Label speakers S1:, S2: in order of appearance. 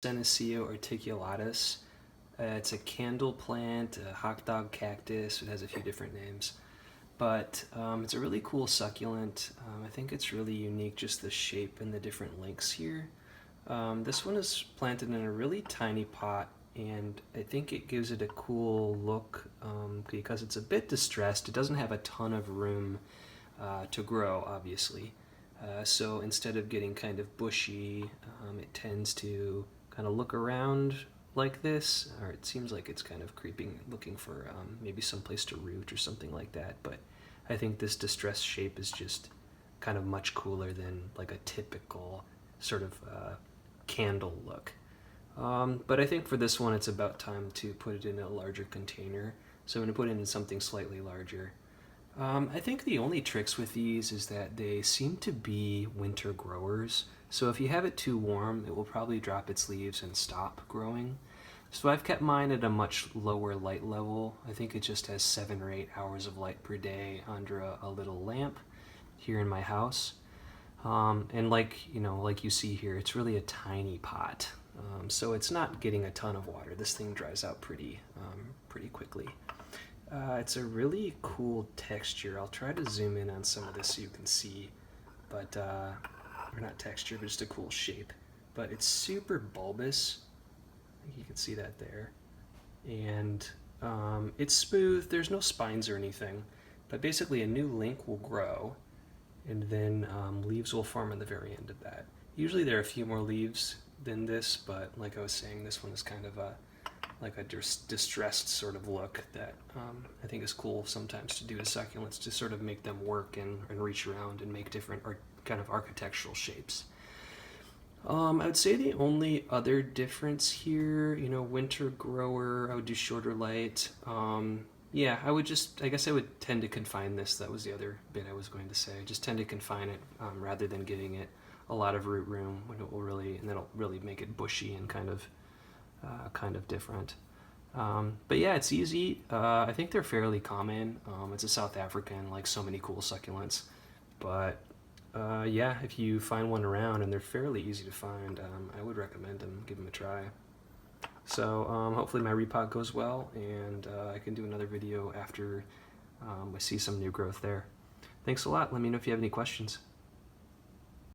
S1: Senecio articulatus. It's a candle plant, a hot dog cactus. It has a few different names. But it's a really cool succulent. I think it's really unique, just the shape and the different lengths here. This one is planted in a really tiny pot, and I think it gives it a cool look because it's a bit distressed. It doesn't have a ton of room to grow, obviously. So instead of getting kind of bushy, it tends to kind of look around like this, or it seems like it's kind of creeping, looking for maybe some place to root or something like that. But I think this distressed shape is just kind of much cooler than like a typical sort of candle look. But I think for this one, it's about time to put it in a larger container. So I'm going to put it in something slightly larger. I think the only tricks with these is that they seem to be winter growers. So if you have it too warm, it will probably drop its leaves and stop growing. So I've kept mine at a much lower light level. I think it just has 7 or 8 hours of light per day under a little lamp here in my house. And like you see here, it's really a tiny pot. So it's not getting a ton of water. This thing dries out pretty quickly. It's a really cool texture. I'll try to zoom in on some of this so you can see, but or not texture, but just a cool shape. But it's super bulbous. I think you can see that there. And it's smooth. There's no spines or anything, but basically a new link will grow, and then leaves will form on the very end of that. Usually there are a few more leaves than this, but like I was saying, this one is kind of a distressed sort of look that I think is cool sometimes to do to succulents, to sort of make them work and reach around and make different kind of architectural shapes. I would say the only other difference here, winter grower, I would do shorter light. Yeah, I guess I would tend to confine this. That was the other bit I was going to say. Just tend to confine it rather than giving it a lot of root room, when it will really, and that'll really make it bushy and kind of different. But yeah, it's easy. I think they're fairly common. It's a South African, like so many cool succulents. But yeah, if you find one around, and they're fairly easy to find, I would recommend them. Give them a try. So hopefully my repot goes well, and I can do another video after I see some new growth there. Thanks a lot. Let me know if you have any questions.